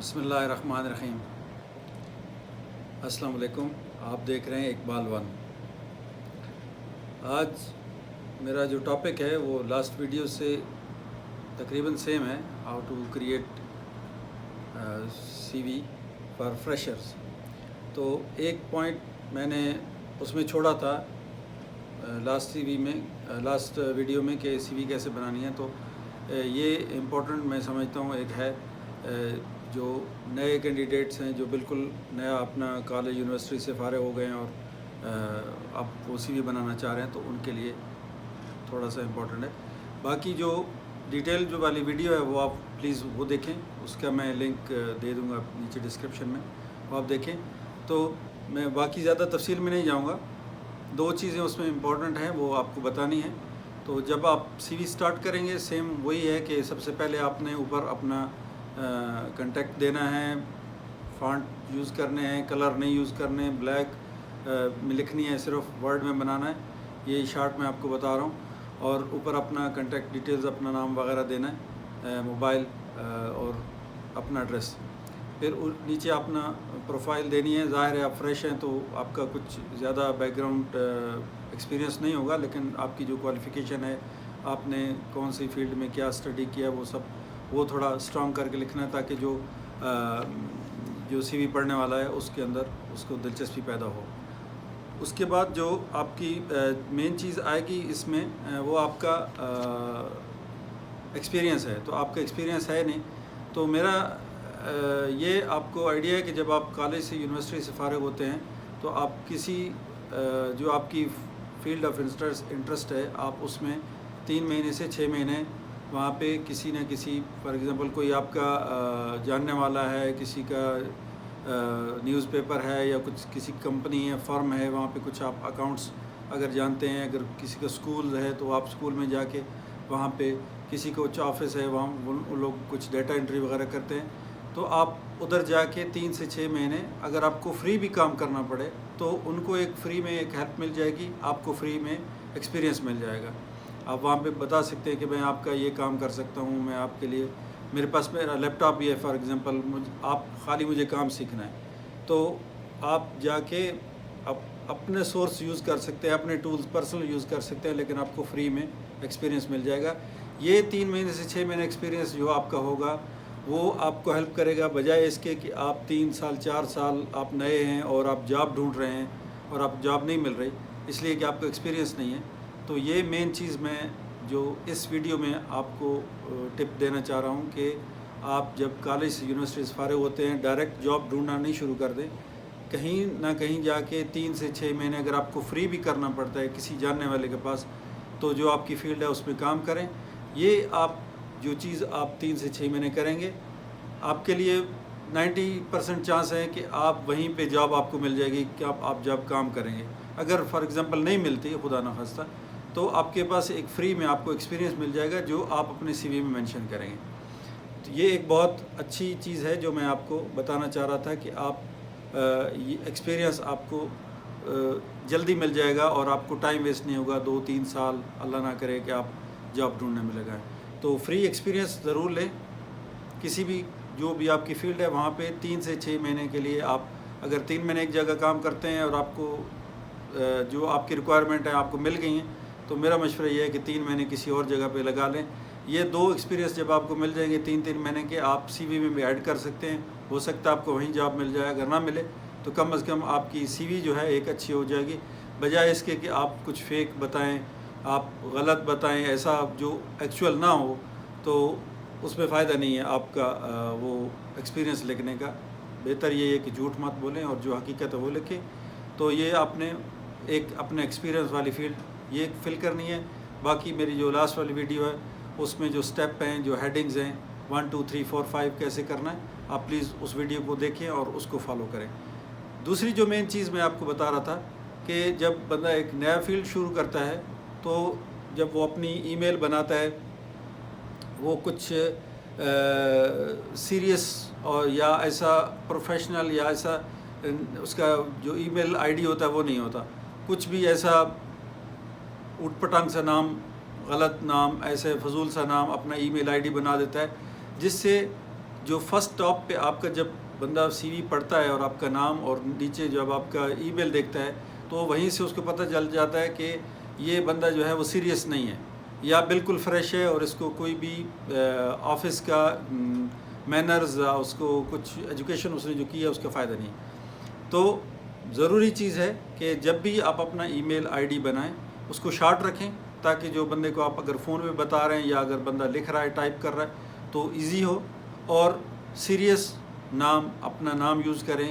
بسم اللہ الرحمن الرحیم۔ السلام علیکم، آپ دیکھ رہے ہیں اقبال ون۔ آج میرا جو ٹاپک ہے وہ لاسٹ ویڈیو سے تقریباً سیم ہے، how to create C V for freshers. تو ایک پوائنٹ میں نے اس میں چھوڑا تھا لاسٹ ویڈیو میں کہ سی وی کیسے بنانی ہے۔ تو یہ امپورٹنٹ میں سمجھتا ہوں ایک ہے، جو نئے کینڈیڈیٹس ہیں جو بالکل نیا اپنا کالج یونیورسٹی سے فارغ ہو گئے ہیں اور اب وہ سی وی بنانا چاہ رہے ہیں، تو ان کے لیے تھوڑا سا امپورٹنٹ ہے۔ باقی جو ڈیٹیل جو والی ویڈیو ہے وہ آپ پلیز وہ دیکھیں، اس کا میں لنک دے دوں گا نیچے ڈسکرپشن میں، وہ آپ دیکھیں۔ تو میں باقی زیادہ تفصیل میں نہیں جاؤں گا، دو چیزیں اس میں امپورٹنٹ ہیں وہ آپ کو بتانی ہیں۔ تو جب آپ سی وی سٹارٹ کریں گے، سیم وہی ہے کہ سب سے پہلے آپ نے اوپر اپنا کنٹیکٹ دینا ہے، فانٹ یوز کرنے ہیں، کلر نہیں یوز کرنے، بلیک میں لکھنی ہے، صرف ورڈ میں بنانا ہے۔ یہ شارٹ میں آپ کو بتا رہا ہوں۔ اور اوپر اپنا کنٹیکٹ ڈیٹیلز، اپنا نام وغیرہ دینا ہے، موبائل اور اپنا ایڈریس۔ پھر نیچے اپنا پروفائل دینی ہے۔ ظاہر ہے آپ فریش ہیں تو آپ کا کچھ زیادہ بیک گراؤنڈ ایکسپیرینس نہیں ہوگا، لیکن آپ کی جو کوالیفیکیشن ہے، آپ نے کون سی فیلڈ میں کیا اسٹڈی کیا، وہ تھوڑا اسٹرانگ کر کے لکھنا ہے، تاکہ جو سی وی پڑھنے والا ہے اس کے اندر اس کو دلچسپی پیدا ہو۔ اس کے بعد جو آپ کی مین چیز آئے گی اس میں، وہ آپ کا ایکسپیرینس ہے۔ تو آپ کا ایکسپیرینس ہے نہیں، تو میرا یہ آپ کو آئیڈیا ہے کہ جب آپ کالج سے یونیورسٹی سے فارغ ہوتے ہیں تو آپ کسی جو آپ کی فیلڈ آف انٹرسٹ ہے، آپ اس میں 3 مہینے سے 6 مہینے وہاں پہ کسی نہ کسی، فار ایگزامپل کوئی آپ کا جاننے والا ہے، کسی کا نیوز پیپر ہے، یا کسی کمپنی ہے، فرم ہے، وہاں پہ کچھ آپ اکاؤنٹس اگر جانتے ہیں، اگر کسی کا اسکول ہے تو آپ اسکول میں جا کے وہاں پہ، کسی کا کچھ آفس ہے وہاں وہ لوگ کچھ ڈیٹا انٹری وغیرہ کرتے ہیں، تو آپ ادھر جا کے 3 سے 6 مہینے اگر آپ کو فری بھی کام کرنا پڑے تو ان کو ایک فری میں ایک ہیلپ مل جائے گی، آپ کو فری میں ایکسپیرینس مل جائے گا۔ آپ وہاں پہ بتا سکتے ہیں کہ میں آپ کا یہ کام کر سکتا ہوں، میں آپ کے لیے، میرے پاس میرا لیپ ٹاپ بھی ہے فار ایگزامپل، آپ خالی مجھے کام سیکھنا ہے، تو آپ جا کے اپنے سورس یوز کر سکتے ہیں، اپنے ٹولز پرسنل یوز کر سکتے ہیں، لیکن آپ کو فری میں ایکسپیرینس مل جائے گا۔ یہ 3 مہینے سے 6 مہینے ایکسپیرینس جو آپ کا ہوگا وہ آپ کو ہیلپ کرے گا، بجائے اس کے کہ آپ 3 سال 4 سال آپ نئے ہیں اور آپ جاب ڈھونڈ رہے ہیں اور آپ جاب نہیں مل رہی، اس لیے کہ آپ کو ایکسپیرینس نہیں ہے۔ تو یہ مین چیز میں جو اس ویڈیو میں آپ کو ٹپ دینا چاہ رہا ہوں کہ آپ جب کالج سے یونیورسٹی سے فارغ ہوتے ہیں، ڈائریکٹ جاب ڈھونڈنا نہیں شروع کر دیں، کہیں نہ کہیں جا کے 3 سے 6 مہینے اگر آپ کو فری بھی کرنا پڑتا ہے کسی جاننے والے کے پاس، تو جو آپ کی فیلڈ ہے اس میں کام کریں۔ یہ آپ جو چیز آپ 3 سے 6 مہینے کریں گے، آپ کے لیے 90% چانس ہے کہ آپ وہیں پہ جاب آپ کو مل جائے گی، کہ آپ جب کام کریں گے۔ اگر فار ایگزامپل نہیں ملتی، خدا نخواستہ، تو آپ کے پاس ایک فری میں آپ کو ایکسپیرینس مل جائے گا جو آپ اپنے سی وی میں مینشن کریں گے۔ تو یہ ایک بہت اچھی چیز ہے جو میں آپ کو بتانا چاہ رہا تھا کہ آپ یہ ایکسپیرینس آپ کو جلدی مل جائے گا اور آپ کو ٹائم ویسٹ نہیں ہوگا، 2-3 سال اللہ نہ کرے کہ آپ جاب ڈھونڈنے میں لگائیں۔ تو فری ایکسپیرینس ضرور لیں، کسی بھی جو بھی آپ کی فیلڈ ہے وہاں پہ 3 سے 6 مہینے کے لیے آپ اگر 3 مہینے ایک جگہ کام کرتے ہیں اور آپ کو جو آپ کی ریکوائرمنٹ ہے آپ کو مل گئی ہیں، تو میرا مشورہ یہ ہے کہ 3 مہینے کسی اور جگہ پہ لگا لیں۔ یہ 2 ایکسپیرینس جب آپ کو مل جائیں گے 3 مہینے کے، آپ سی وی میں بھی ایڈ کر سکتے ہیں، ہو سکتا ہے آپ کو وہیں جاب مل جائے، اگر نہ ملے تو کم از کم آپ کی سی وی جو ہے ایک اچھی ہو جائے گی، بجائے اس کے کہ آپ کچھ فیک بتائیں، آپ غلط بتائیں، ایسا جو ایکچوئل نہ ہو، تو اس میں فائدہ نہیں ہے آپ کا وہ ایکسپیرینس لکھنے کا۔ بہتر یہ ہے کہ جھوٹ مت بولیں اور جو حقیقت ہے وہ لکھیں۔ تو یہ آپ نے ایک اپنے ایکسپیرینس والی فیلڈ یہ فل کرنی ہے۔ باقی میری جو لاسٹ والی ویڈیو ہے اس میں جو سٹیپ ہیں، جو ہیڈنگز ہیں، 1 2 3 4 5 کیسے کرنا ہے، آپ پلیز اس ویڈیو کو دیکھیں اور اس کو فالو کریں۔ دوسری جو مین چیز میں آپ کو بتا رہا تھا کہ جب بندہ ایک نیا فیلڈ شروع کرتا ہے تو جب وہ اپنی ای میل بناتا ہے، وہ کچھ سیریس اور یا ایسا پروفیشنل یا ایسا اس کا جو ای میل آئی ڈی ہوتا ہے وہ نہیں ہوتا، کچھ بھی ایسا اٹھ پٹانگ سا نام، غلط نام، ایسے فضول سا نام اپنا ای میل آئی ڈی بنا دیتا ہے، جس سے جو فرسٹ ٹاپ پہ آپ کا جب بندہ سی وی پڑھتا ہے اور آپ کا نام اور نیچے جب آپ کا ای میل دیکھتا ہے تو وہیں سے اس کو پتہ چل جاتا ہے کہ یہ بندہ جو ہے وہ سیریس نہیں ہے یا بالکل فریش ہے اور اس کو کوئی بھی آفس کا مینرز اس کو کچھ ایجوکیشن اس نے جو کی ہے اس کا فائدہ نہیں. تو ضروری چیز ہے کہ جب بھی آپ اپنا ای میل آئی ڈی بنائیں اس کو شارٹ رکھیں تاکہ جو بندے کو آپ اگر فون میں بتا رہے ہیں یا اگر بندہ لکھ رہا ہے ٹائپ کر رہا ہے تو ایزی ہو. اور سیریس نام اپنا نام یوز کریں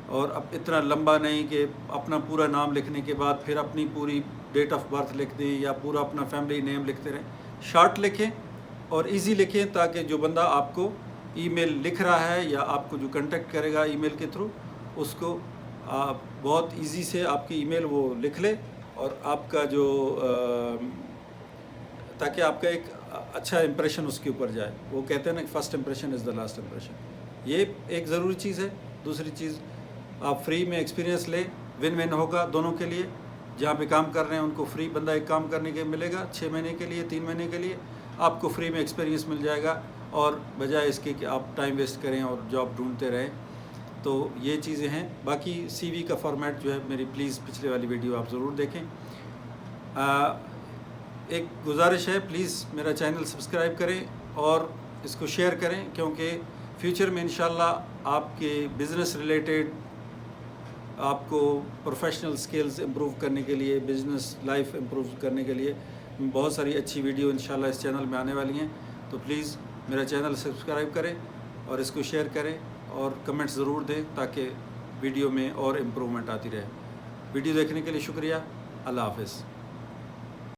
اور اب اتنا لمبا نہیں کہ اپنا پورا نام لکھنے کے بعد پھر اپنی پوری ڈیٹ آف برتھ لکھ دیں یا پورا اپنا فیملی نیم لکھتے رہیں. شارٹ لکھیں اور ایزی لکھیں تاکہ جو بندہ آپ کو ای میل لکھ رہا ہے یا آپ کو جو کنٹیکٹ کرے گا ای میل کے تھرو اس کو آپ بہت ایزی سے آپ کی ای میل وہ لکھ لے اور آپ کا جو تاکہ آپ کا ایک اچھا امپریشن اس کے اوپر جائے. وہ کہتے ہیں نا کہ first impression is the last impression. یہ ایک ضروری چیز ہے. دوسری چیز آپ فری میں ایکسپیرینس لیں, ون ون ہوگا دونوں کے لیے. جہاں پہ کام کر رہے ہیں ان کو فری بندہ ایک کام کرنے کے ملے گا 6 مہینے کے لیے 3 مہینے کے لیے آپ کو فری میں ایکسپیرینس مل جائے گا اور بجائے اس کے کہ آپ ٹائم ویسٹ کریں اور جاب ڈھونڈتے رہیں. تو یہ چیزیں ہیں. باقی سی وی کا فارمیٹ جو ہے میری پلیز پچھلے والی ویڈیو آپ ضرور دیکھیں. ایک گزارش ہے, پلیز میرا چینل سبسکرائب کریں اور اس کو شیئر کریں کیونکہ فیوچر میں انشاءاللہ آپ کے بزنس ریلیٹڈ آپ کو پروفیشنل سکلز امپروو کرنے کے لیے, بزنس لائف امپروو کرنے کے لیے بہت ساری اچھی ویڈیو انشاءاللہ اس چینل میں آنے والی ہیں. تو پلیز میرا چینل سبسکرائب کریں اور اس کو شیئر کریں اور کمنٹس ضرور دیں تاکہ ویڈیو میں اور امپرومنٹ آتی رہے. ویڈیو دیکھنے کے لیے شکریہ. اللہ حافظ.